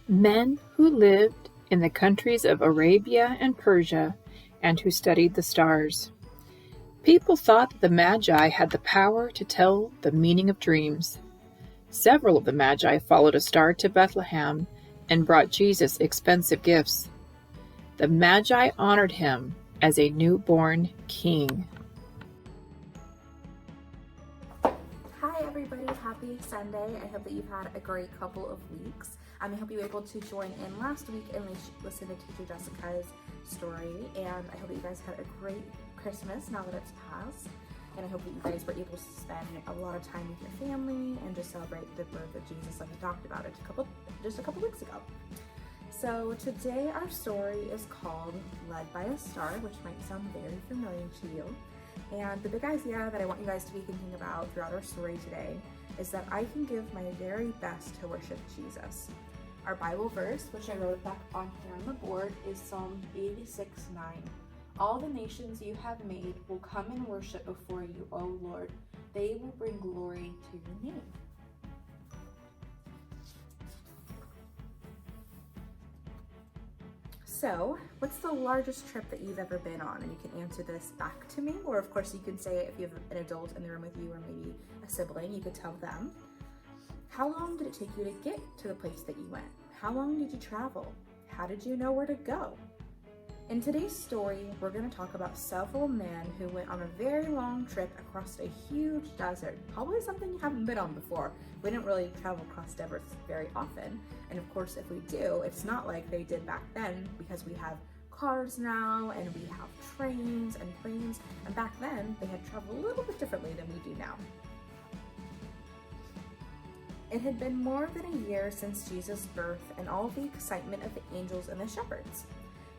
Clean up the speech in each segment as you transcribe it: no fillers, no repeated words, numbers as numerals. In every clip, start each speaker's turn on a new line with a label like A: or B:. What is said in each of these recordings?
A: Men who lived in the countries of Arabia and Persia and who studied the stars. People thought that the Magi had the power to tell the meaning of dreams. Several of the Magi followed a star to Bethlehem and brought Jesus expensive gifts. The Magi honored him as a newborn king.
B: Hi everybody, happy Sunday. I hope that you've had a great couple of weeks. I hope you were able to join in last week and listen to Teacher Jessica's story, and I hope that you guys had a great Christmas now that it's passed, and I hope that you guys were able to spend a lot of time with your family and just celebrate the birth of Jesus like we talked about it just a couple weeks ago. So today our story is called Led by a Star, which might sound very familiar to you. And the big idea that I want you guys to be thinking about throughout our story today is that I can give my very best to worship Jesus. Our Bible verse, which I wrote back on here on the board, is Psalm 86:9. All the nations you have made will come and worship before you, O Lord. They will bring glory to your name. So, what's the largest trip that you've ever been on? And you can answer this back to me, or of course you can say it if you have an adult in the room with you or maybe a sibling, you could tell them. How long did it take you to get to the place that you went? How long did you travel? How did you know where to go? In today's story, we're going to talk about several men who went on a very long trip across a huge desert, probably something you haven't been on before. We didn't really travel across deserts very often, and of course if we do, it's not like they did back then, because we have cars now and we have trains and planes, and back then they had traveled a little bit differently than we do now. It had been more than a year since Jesus' birth and all the excitement of the angels and the shepherds.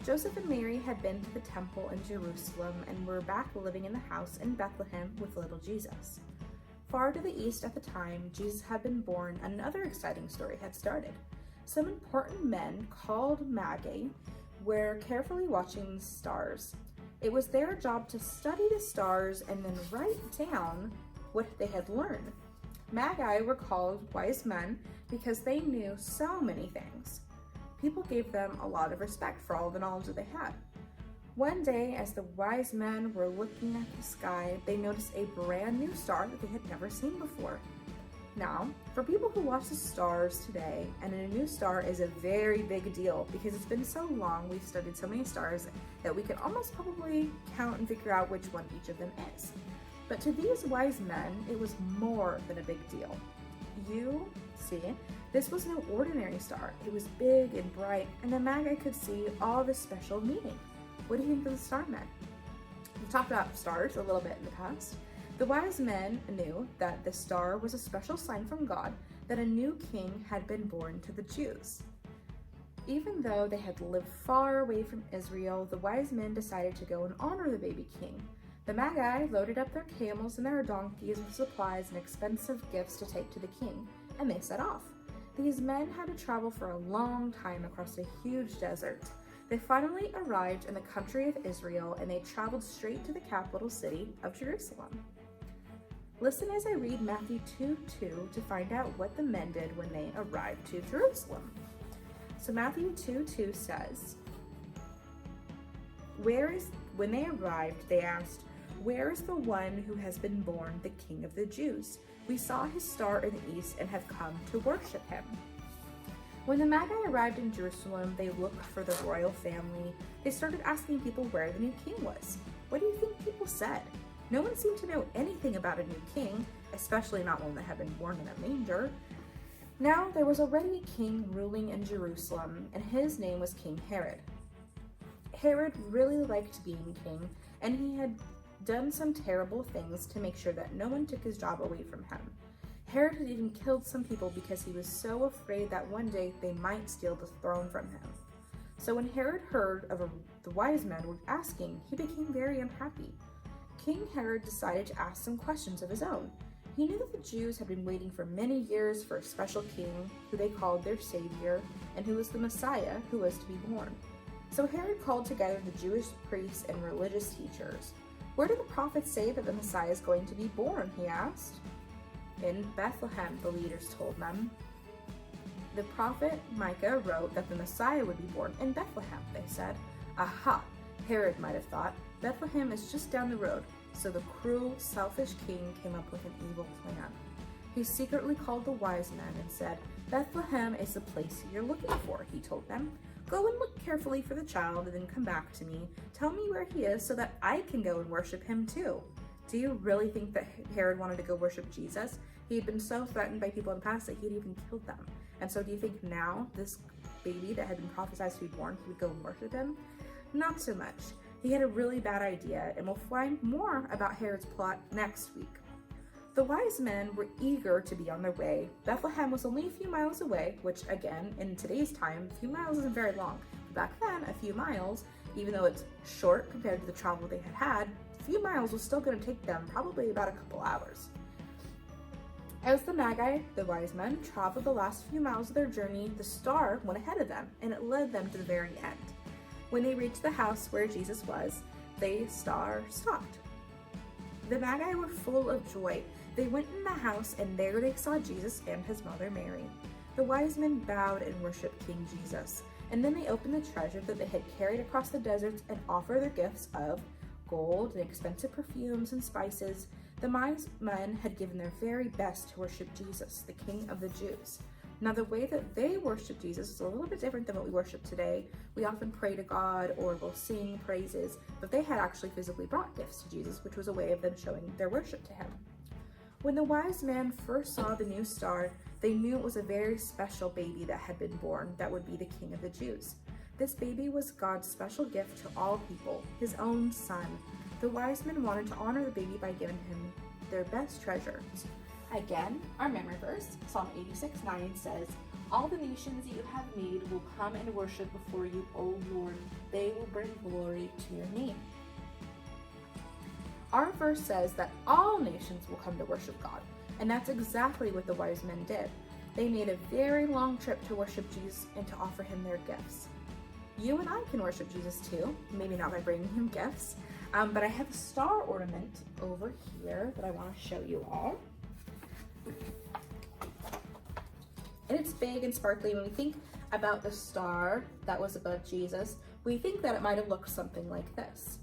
B: Joseph and Mary had been to the temple in Jerusalem and were back living in the house in Bethlehem with little Jesus. Far to the east at the time Jesus had been born, another exciting story had started. Some important men called Magi were carefully watching the stars. It was their job to study the stars and then write down what they had learned. Magi were called wise men because they knew so many things. People gave them a lot of respect for all the knowledge that they had. One day, as the wise men were looking at the sky, they noticed a brand new star that they had never seen before. Now, for people who watch the stars today, and a new star is a very big deal because it's been so long, we've studied so many stars that we can almost probably count and figure out which one each of them is. But to these wise men, it was more than a big deal. You see, this was no ordinary star. It was big and bright, and the Magi could see all the special meaning. What do you think the star meant? We've talked about stars a little bit in the past. The wise men knew that the star was a special sign from God that a new king had been born to the Jews. Even though they had lived far away from Israel, the wise men decided to go and honor the baby king. The Magi loaded up their camels and their donkeys with supplies and expensive gifts to take to the king, and they set off. These men had to travel for a long time across a huge desert. They finally arrived in the country of Israel, and they traveled straight to the capital city of Jerusalem. Listen as I read Matthew 2:2 to find out what the men did when they arrived to Jerusalem. So Matthew 2:2 says, when they arrived, they asked, "Where is the one who has been born the King of the Jews? We saw his star in the east and have come to worship him." When the Magi arrived in Jerusalem, they looked for the royal family. They started asking people where the new king was. What do you think people said? No one seemed to know anything about a new king, especially not one that had been born in a manger. Now there was already a king ruling in Jerusalem, and his name was King Herod. Herod really liked being king, and he had done some terrible things to make sure that no one took his job away from him. Herod had even killed some people because he was so afraid that one day they might steal the throne from him. So when Herod heard of the wise men were asking, he became very unhappy. King Herod decided to ask some questions of his own. He knew that the Jews had been waiting for many years for a special king who they called their savior and who was the Messiah who was to be born. So Herod called together the Jewish priests and religious teachers. "Where do the prophets say that the Messiah is going to be born?" he asked. "In Bethlehem," the leaders told them. The prophet Micah wrote that the Messiah would be born in Bethlehem. They said, "Aha," Herod might have thought, "Bethlehem is just down the road." So the cruel, selfish king came up with an evil plan. He secretly called the wise men and said, "Bethlehem is the place you're looking for," he told them. "Go and look carefully for the child and then come back to me. Tell me where he is so that I can go and worship him too." Do you really think that Herod wanted to go worship Jesus? He had been so threatened by people in the past that he'd even killed them. And so do you think now this baby that had been prophesied to be born, he would go and worship him? Not so much. He had a really bad idea, and we'll find more about Herod's plot next week. The wise men were eager to be on their way. Bethlehem was only a few miles away, which again, in today's time, a few miles isn't very long. But back then, a few miles, even though it's short compared to the travel they had had, a few miles was still going to take them probably about a couple hours. As the Magi, the wise men, traveled the last few miles of their journey, the star went ahead of them, and it led them to the very end. When they reached the house where Jesus was, the star stopped. The Magi were full of joy. They went in the house, and there they saw Jesus and his mother Mary. The wise men bowed and worshiped King Jesus, and then they opened the treasure that they had carried across the deserts and offered their gifts of gold and expensive perfumes and spices. The wise men had given their very best to worship Jesus, the King of the Jews. Now, the way that they worship Jesus is a little bit different than what we worship today. We often pray to God or we'll sing praises, but they had actually physically brought gifts to Jesus, which was a way of them showing their worship to him. When the wise men first saw the new star, they knew it was a very special baby that had been born that would be the King of the Jews. This baby was God's special gift to all people, his own son. The wise men wanted to honor the baby by giving him their best treasures. Again, our memory verse, Psalm 86:9 says, "All the nations you have made will come and worship before you, O Lord. They will bring glory to your name." Our verse says that all nations will come to worship God, and that's exactly what the wise men did. They made a very long trip to worship Jesus and to offer him their gifts. You and I can worship Jesus too, maybe not by bringing him gifts, but I have a star ornament over here that I want to show you all. And it's big and sparkly. When we think about the star that was above Jesus, we think that it might have looked something like this.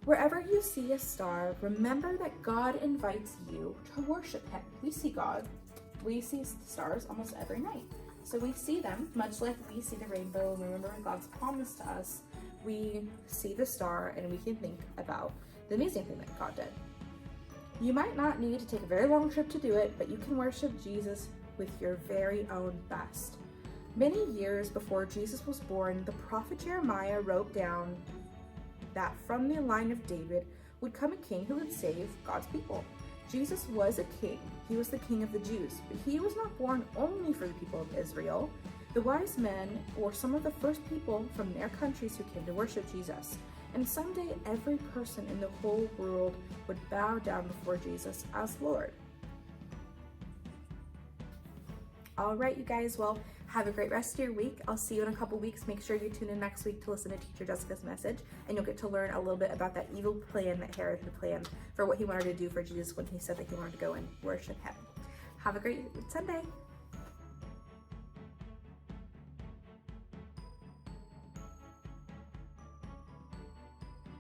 B: Wherever you see a star, remember that God invites you to worship him. We see God, we see stars almost every night. So we see them, much like we see the rainbow and remember God's promise to us. We see the star and we can think about the amazing thing that God did. You might not need to take a very long trip to do it, but you can worship Jesus with your very own best. Many years before Jesus was born, the prophet Jeremiah wrote down that from the line of David would come a king who would save God's people. Jesus was a king. He was the King of the Jews, but he was not born only for the people of Israel. The wise men were some of the first people from their countries who came to worship Jesus. And someday every person in the whole world would bow down before Jesus as Lord. All right, you guys, well, have a great rest of your week. I'll see you in a couple weeks. Make sure you tune in next week to listen to Teacher Jessica's message, and you'll get to learn a little bit about that evil plan that Herod had planned for what he wanted to do for Jesus when he said that he wanted to go and worship him. Have a great Sunday.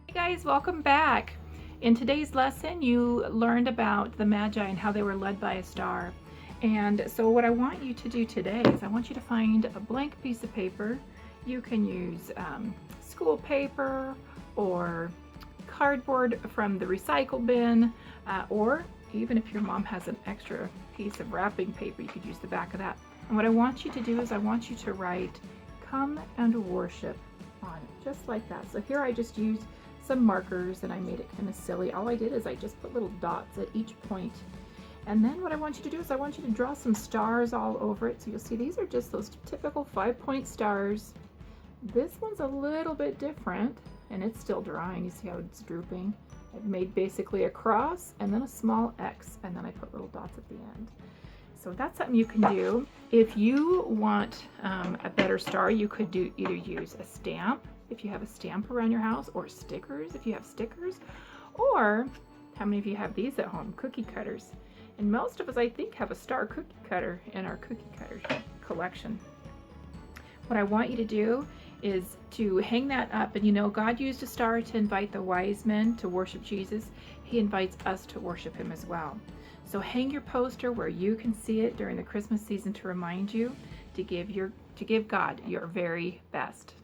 A: Hey guys, welcome back. In today's lesson, you learned about the Magi and how they were led by a star. And so what I want you to do today is I want you to find a blank piece of paper. You can use school paper or cardboard from the recycle bin, or even if your mom has an extra piece of wrapping paper, you could use the back of that. And what I want you to do is I want you to write, "Come and worship" on it, just like that. So here I just used some markers and I made it kind of silly. All I did is I just put little dots at each point. And then what I want you to do is I want you to draw some stars all over it. So you'll see these are just those typical 5-point stars. This one's a little bit different and it's still drying. You see how it's drooping? I've made basically a cross and then a small X, and then I put little dots at the end. So that's something you can do. If you want a better star, you could either use a stamp if you have a stamp around your house, or stickers if you have stickers, or how many of you have these at home? Cookie cutters. And most of us, I think, have a star cookie cutter in our cookie cutter collection. What I want you to do is to hang that up. And God used a star to invite the wise men to worship Jesus. He invites us to worship him as well. So hang your poster where you can see it during the Christmas season to remind you to give God your very best.